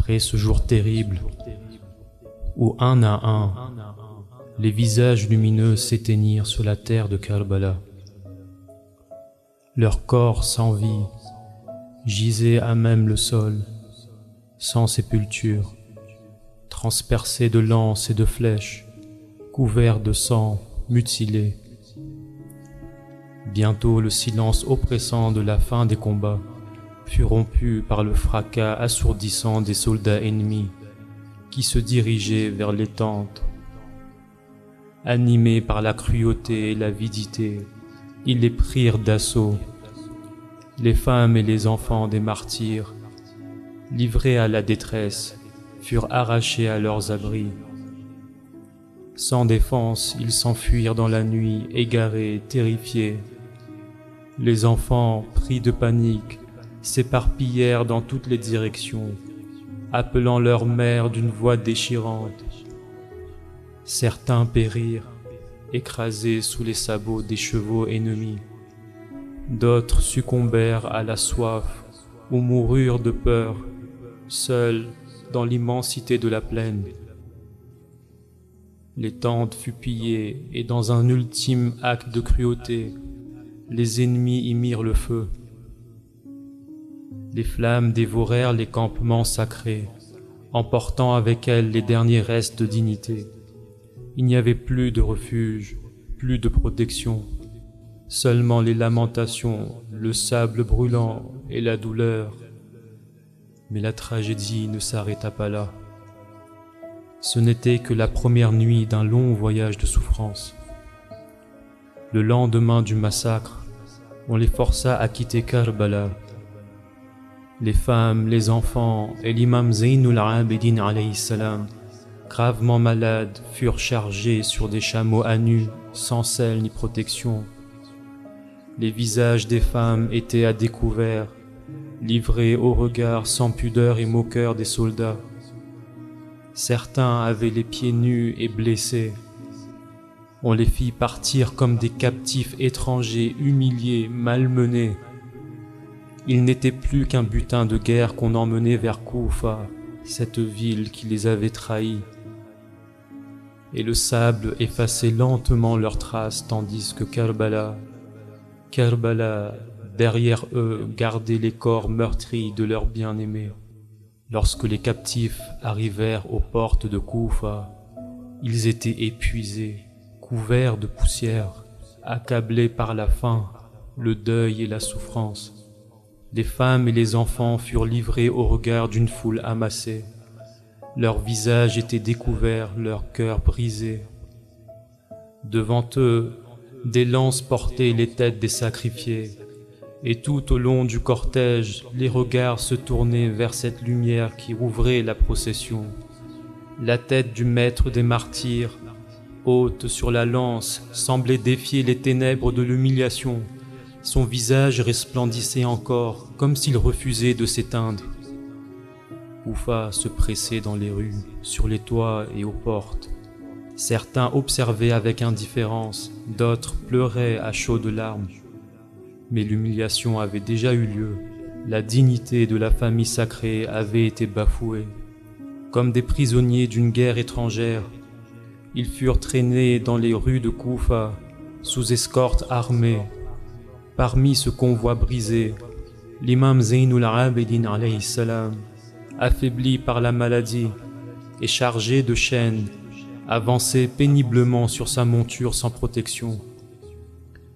Après ce jour terrible, où un à un, les visages lumineux s'éteignirent sur la terre de Karbala. Leurs corps sans vie gisaient à même le sol, sans sépulture, transpercés de lances et de flèches, couverts de sang, mutilés. Bientôt le silence oppressant de la fin des combats fut rompu par le fracas assourdissant des soldats ennemis qui se dirigeaient vers les tentes. Animés par la cruauté et l'avidité, ils les prirent d'assaut. Les femmes et les enfants des martyrs, livrés à la détresse, furent arrachés à leurs abris. Sans défense, ils s'enfuirent dans la nuit, égarés, terrifiés. Les enfants, pris de panique, s'éparpillèrent dans toutes les directions, appelant leur mère d'une voix déchirante. Certains périrent, écrasés sous les sabots des chevaux ennemis. D'autres succombèrent à la soif ou moururent de peur, seuls dans l'immensité de la plaine. Les tentes furent pillées et dans un ultime acte de cruauté, les ennemis y mirent le feu. Les flammes dévorèrent les campements sacrés, emportant avec elles les derniers restes de dignité. Il n'y avait plus de refuge, plus de protection, seulement les lamentations, le sable brûlant et la douleur. Mais la tragédie ne s'arrêta pas là. Ce n'était que la première nuit d'un long voyage de souffrance. Le lendemain du massacre, on les força à quitter Karbala. Les femmes, les enfants et l'imam Zaynul Abidin alayhi salam, gravement malades, furent chargés sur des chameaux à nu, sans selle ni protection. Les visages des femmes étaient à découvert, livrés aux regards sans pudeur et moqueurs des soldats. Certains avaient les pieds nus et blessés. On les fit partir comme des captifs étrangers, humiliés, malmenés. Ils n'étaient plus qu'un butin de guerre qu'on emmenait vers Koufa, cette ville qui les avait trahis. Et le sable effaçait lentement leurs traces, tandis que Karbala, derrière eux, gardait les corps meurtris de leurs bien-aimés. Lorsque les captifs arrivèrent aux portes de Koufa, ils étaient épuisés, couverts de poussière, accablés par la faim, le deuil et la souffrance. Les femmes et les enfants furent livrés au regard d'une foule amassée. Leurs visages étaient découverts, leurs cœurs brisés. Devant eux, des lances portaient les têtes des sacrifiés, et tout au long du cortège, les regards se tournaient vers cette lumière qui ouvrait la procession. La tête du maître des martyrs, haute sur la lance, semblait défier les ténèbres de l'humiliation. Son visage resplendissait encore, comme s'il refusait de s'éteindre. Koufa se pressait dans les rues, sur les toits et aux portes. Certains observaient avec indifférence, d'autres pleuraient à chaudes larmes. Mais l'humiliation avait déjà eu lieu. La dignité de la famille sacrée avait été bafouée. Comme des prisonniers d'une guerre étrangère, ils furent traînés dans les rues de Koufa, sous escorte armée. Parmi ce convoi brisé, l'imam Zaynul Abidin alayhi salam, affaibli par la maladie et chargé de chaînes, avançait péniblement sur sa monture sans protection.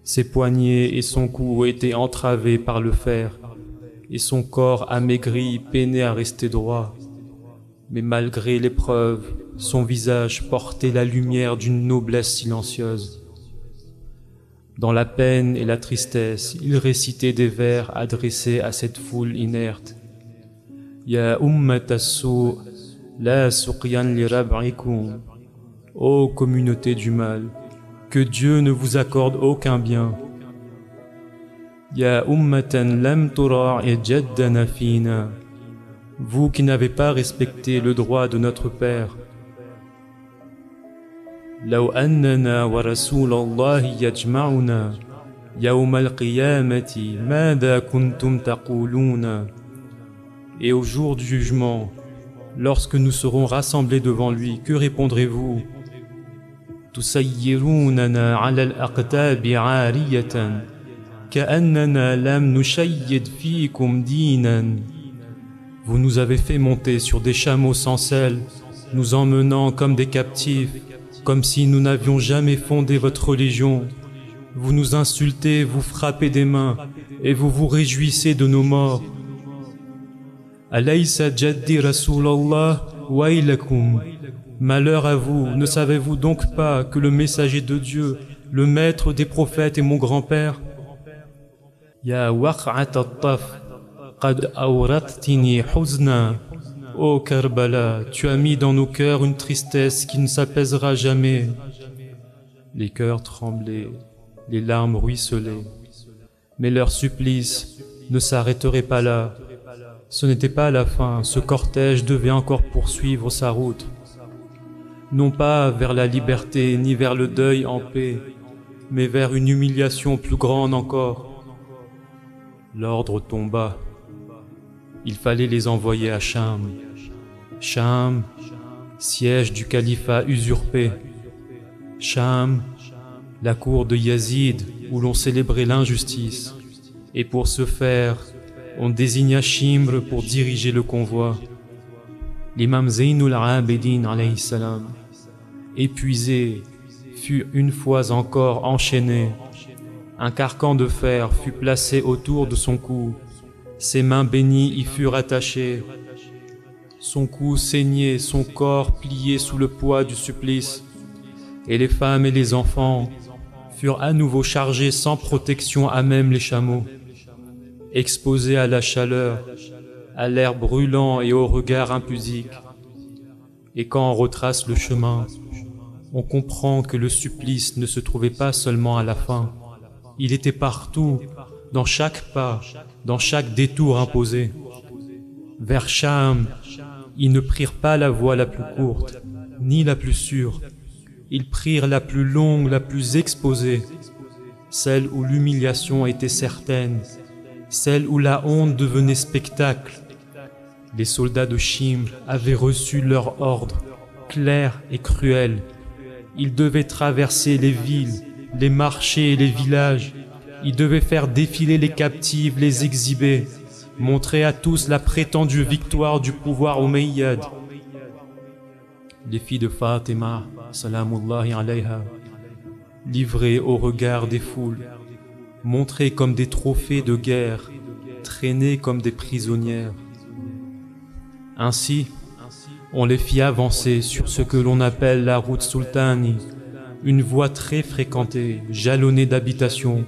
Ses poignets et son cou étaient entravés par le fer, et son corps amaigri peinait à rester droit. Mais malgré l'épreuve, son visage portait la lumière d'une noblesse silencieuse. Dans la peine et la tristesse, il récitait des vers adressés à cette foule inerte. « Ya ummat as-sou, la suqyan li rab'ikum » Ô communauté du mal, que Dieu ne vous accorde aucun bien. « Ya ummatan lam tura'i jaddana fina » Vous qui n'avez pas respecté le droit de notre Père. لو أننا ورسول الله يجمعنا يوم القيامة ماذا كنتم تقولون. Et au jour du jugement, lorsque nous serons rassemblés devant lui, que répondrez-vous? تسيروننا على الأقتاب عارية كأننا لم نشيد فيكم دينا. Vous nous avez fait monter sur des chameaux sans selle, nous emmenant comme des captifs, comme si nous n'avions jamais fondé votre religion. Vous nous insultez, vous frappez des mains, et vous vous réjouissez de nos morts. Alaysa jaddi Rasulallah waylakum. Malheur à vous, ne savez-vous donc pas que le messager de Dieu, le maître des prophètes est mon grand-père? Ya waq'at at-taf, qad awrattini huzna. Ô Karbala, tu as mis dans nos cœurs une tristesse qui ne s'apaisera jamais. Les cœurs tremblaient, les larmes ruisselaient. Mais leur supplice ne s'arrêterait pas là. Ce n'était pas la fin, ce cortège devait encore poursuivre sa route. Non pas vers la liberté ni vers le deuil en paix, mais vers une humiliation plus grande encore. L'ordre tomba. Il fallait les envoyer à Cham. Cham, siège du califat usurpé. Cham, la cour de Yazid où l'on célébrait l'injustice. Et pour ce faire, on désigna Shimr pour diriger le convoi. L'imam Zaynul Abidin alayhi salam, épuisé, fut une fois encore enchaîné. Un carcan de fer fut placé autour de son cou. Ses mains bénies y furent attachées. Son cou saignait, son corps plié sous le poids du supplice. Et les femmes et les enfants furent à nouveau chargés sans protection à même les chameaux. Exposés à la chaleur, à l'air brûlant et au regard impudique. Et quand on retrace le chemin, on comprend que le supplice ne se trouvait pas seulement à la fin. Il était partout, dans chaque pas, dans chaque détour imposé. Vers Cham, ils ne prirent pas la voie la plus courte, ni la plus sûre. Ils prirent la plus longue, la plus exposée, celle où l'humiliation était certaine, celle où la honte devenait spectacle. Les soldats de Shimr avaient reçu leur ordre, clair et cruel. Ils devaient traverser les villes, les marchés et les villages. Ils devaient faire défiler les captifs, les exhiber, montrer à tous la prétendue victoire du pouvoir omeyyade. Les filles de Fatima, salamullahi alayha, livrées au regard des foules, montrées comme des trophées de guerre, traînées comme des prisonnières. Ainsi, on les fit avancer sur ce que l'on appelle la route sultani, une voie très fréquentée, jalonnée d'habitations.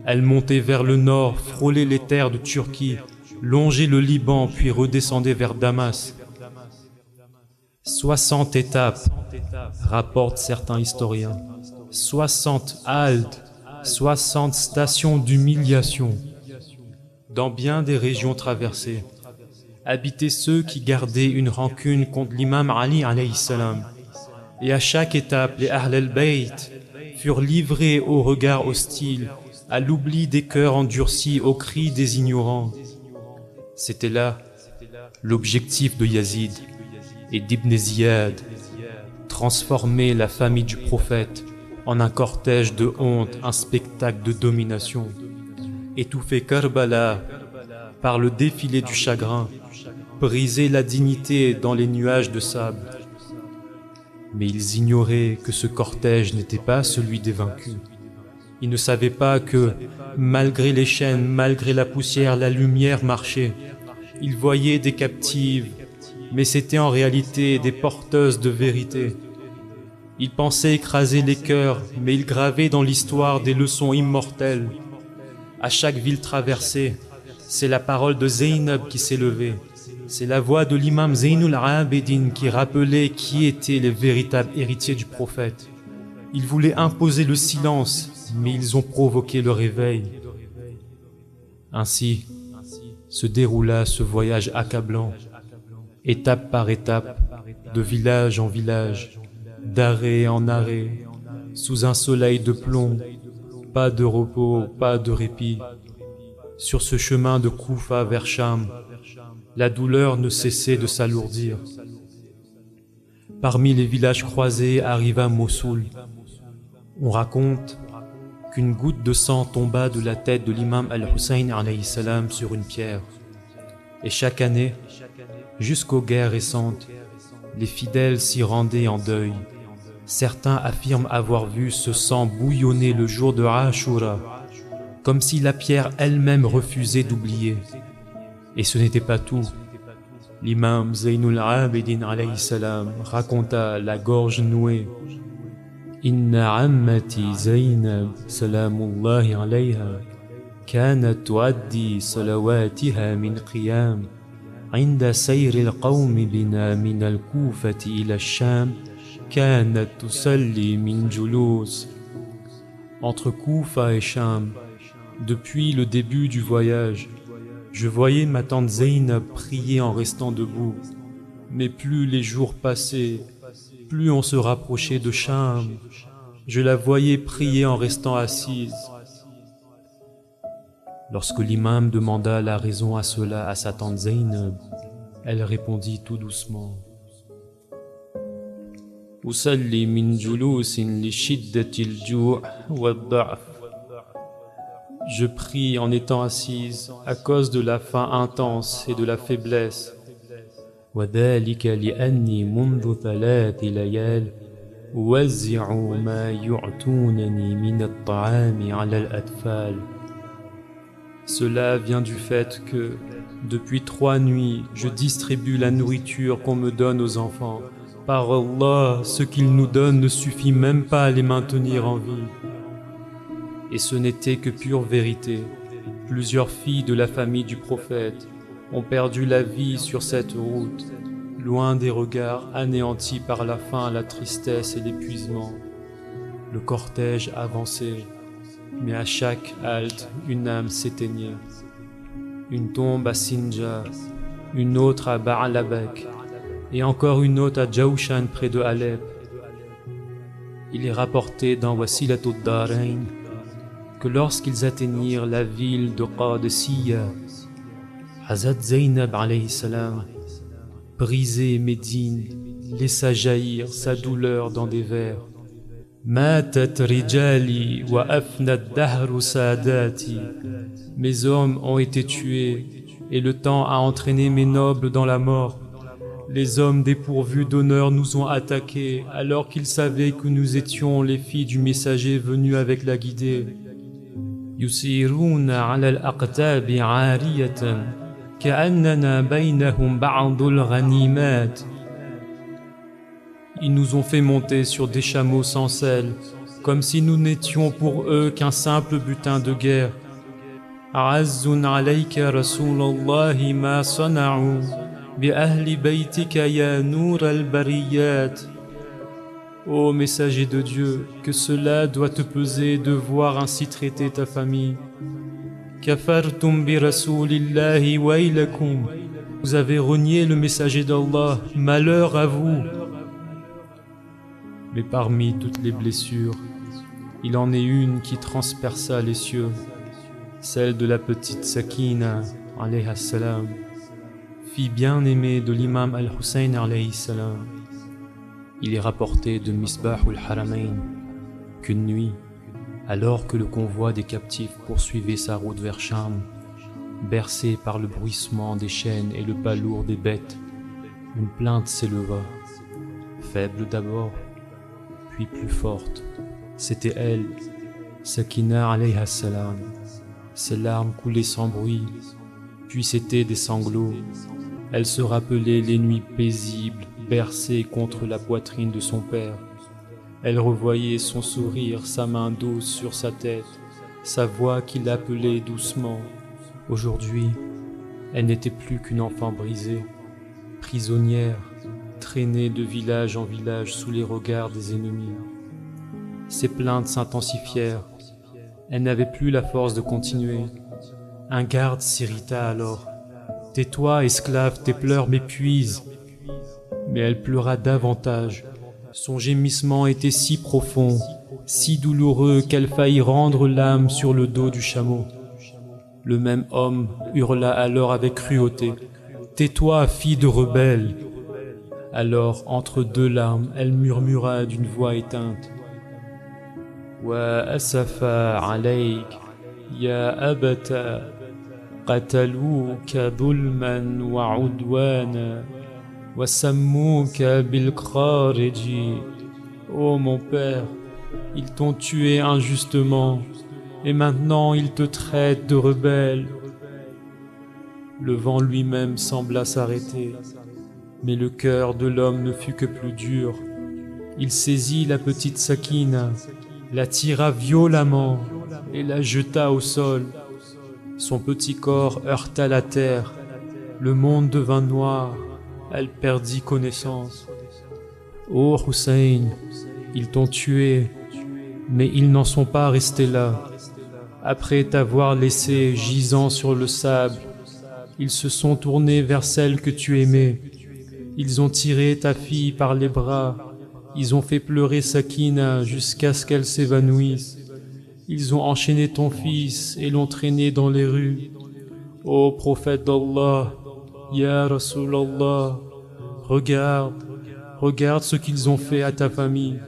Elle montait vers le nord, frôlait les terres de Turquie, longeait le Liban, puis redescendait vers Damas. 60 étapes, rapportent certains historiens, 60 haltes, 60 stations d'humiliation. Dans bien des régions traversées, habitaient ceux qui gardaient une rancune contre l'imam Ali alayhi salam. Et à chaque étape, les Ahl al-Bayt furent livrés au regard hostile, à l'oubli des cœurs endurcis, aux cris des ignorants. C'était là l'objectif de Yazid et d'Ibn Ziyad, transformer la famille du prophète en un cortège de honte, un spectacle de domination. Étouffer Karbala par le défilé du chagrin, briser la dignité dans les nuages de sable. Mais ils ignoraient que ce cortège n'était pas celui des vaincus. Ils ne savaient pas que, malgré les chaînes, malgré la poussière, la lumière marchait. Ils voyaient des captives, mais c'étaient en réalité des porteuses de vérité. Ils pensaient écraser les cœurs, mais ils gravaient dans l'histoire des leçons immortelles. À chaque ville traversée, c'est la parole de Zaynab qui s'élevait. C'est la voix de l'imam Zaynul Abidin qui rappelait qui étaient les véritables héritiers du prophète. Ils voulaient imposer le silence, mais ils ont provoqué le réveil. Ainsi se déroula ce voyage accablant, étape par étape, de village en village, d'arrêt en arrêt, sous un soleil de plomb, pas de repos, pas de répit. Sur ce chemin de Koufa vers Cham, La douleur ne cessait de s'alourdir. Parmi les villages croisés arriva Mossoul. On raconte qu'une goutte de sang tomba de la tête de l'imam al-Hussein alayhi salam sur une pierre. Et chaque année, jusqu'aux guerres récentes, les fidèles s'y rendaient en deuil. Certains affirment avoir vu ce sang bouillonner le jour de Ashura, comme si la pierre elle-même refusait d'oublier. Et ce n'était pas tout. L'imam Zaynul Abidin alayhi salam raconta la gorge nouée. Inna ammati Zaynab salamullahi alayha kanat tuaddi salawatiha min qiyam عند سير القوم بنا من الكوفة إلى الشام كانت تصلي من جلوس. Entre Koufa et Cham, depuis le début du voyage, je voyais ma tante Zeynab prier en restant debout. Mais plus les jours passaient, plus on se rapprochait de Cham. Je la voyais prier en restant assise. Lorsque l'imam demanda la raison à cela à sa tante Zeynab, elle répondit tout doucement: Usalli min julusin li shiddatil ju' wa dha'f. Je prie en étant assise à cause de la faim intense et de la faiblesse. وذلك لأني منذ 3 ليال أوزع ما يعطونني من الطعام على الأطفال. Cela vient du fait que, depuis 3 nuits, je distribue la nourriture qu'on me donne aux enfants. Par Allah, ce qu'ils nous donnent ne suffit même pas à les maintenir en vie. Et ce n'était que pure vérité. Plusieurs filles de la famille du prophète ont perdu la vie sur cette route, loin des regards anéantis par la faim, la tristesse et l'épuisement. Le cortège avançait. Mais à chaque halte, une âme s'éteignait. Une tombe à Sinjar, une autre à Ba'alabak, et encore une autre à Jaoushan près de Alep. Il est rapporté dans Wasilatul Darain que lorsqu'ils atteignirent la ville de Qadisiyya, Hazrat Zaynab alayhi salam, brisée Médine, laissa jaillir sa douleur dans des vers. Matat rijali wa afnat dahru sadati. Mes hommes ont été tués et le temps a entraîné mes nobles dans la mort. Les hommes dépourvus d'honneur nous ont attaqués alors qu'ils savaient que nous étions les filles du messager venu avec la guidée. Yusiruna ala al-aqtabi 'ariyatan ka'annana baynahum ba'dul ghanimat. Ils nous ont fait monter sur des chameaux sans selle, comme si nous n'étions pour eux qu'un simple butin de guerre. A'azzun alayka Rasulallahi ma sana'u bi ahli baytika ya nur al-bariyat. Ô messager de Dieu, que cela doit te peser de voir ainsi traiter ta famille. Kafartum bi Rasulillahi waylakum. Vous avez renié le messager d'Allah, malheur à vous. Mais parmi toutes les blessures, il en est une qui transperça les cieux, celle de la petite Sakina, alayha salam, fille bien-aimée de l'imam al-Hussein, alayhi salam. Il est rapporté de Misbah al-Haramain qu'une nuit, alors que le convoi des captifs poursuivait sa route vers Cham, bercé par le bruissement des chaînes et le pas lourd des bêtes, une plainte s'éleva, faible d'abord, puis plus forte. C'était elle, Sakina alayha salam. Ses larmes coulaient sans bruit, puis c'étaient des sanglots. Elle se rappelait les nuits paisibles, bercée contre la poitrine de son père. Elle revoyait son sourire, sa main douce sur sa tête, sa voix qui l'appelait doucement. Aujourd'hui, elle n'était plus qu'une enfant brisée, prisonnière, traînée de village en village sous les regards des ennemis. Ses plaintes s'intensifièrent. Elle n'avait plus la force de continuer. Un garde s'irrita alors. « Tais-toi, esclave, tes pleurs m'épuisent. » Mais elle pleura davantage. Son gémissement était si profond, si douloureux qu'elle faillit rendre l'âme sur le dos du chameau. Le même homme hurla alors avec cruauté. Tais-toi, fille de rebelle. Alors, entre deux larmes, elle murmura d'une voix éteinte. Wa asafa alayk, ya abata, qatalouka dhulman wa udwana, wa sammouka bil khariji. Ô mon père, ils t'ont tué injustement, et maintenant ils te traitent de rebelle. Le vent lui-même sembla s'arrêter, mais le cœur de l'homme ne fut que plus dur. Il saisit la petite Sakina, la tira violemment et la jeta au sol. Son petit corps heurta la terre, le monde devint noir, elle perdit connaissance. Ô Hussein, ils t'ont tué, mais ils n'en sont pas restés là. Après t'avoir laissé gisant sur le sable, ils se sont tournés vers celle que tu aimais. Ils ont tiré ta fille par les bras, ils ont fait pleurer Sakina jusqu'à ce qu'elle s'évanouisse. Ils ont enchaîné ton fils et l'ont traîné dans les rues. Ô prophète d'Allah, Ya Rasulallah, regarde ce qu'ils ont fait à ta famille.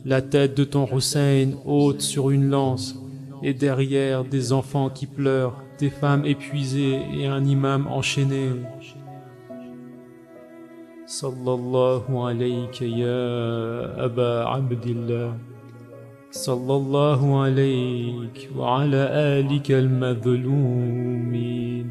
La tête de ton Hussein haute sur une lance, et derrière des enfants qui pleurent, des femmes épuisées et un imam enchaîné. Sallallahu alayka ya Aba Abdillah. Sallallahu alayk wa ala alika al-madhloumin.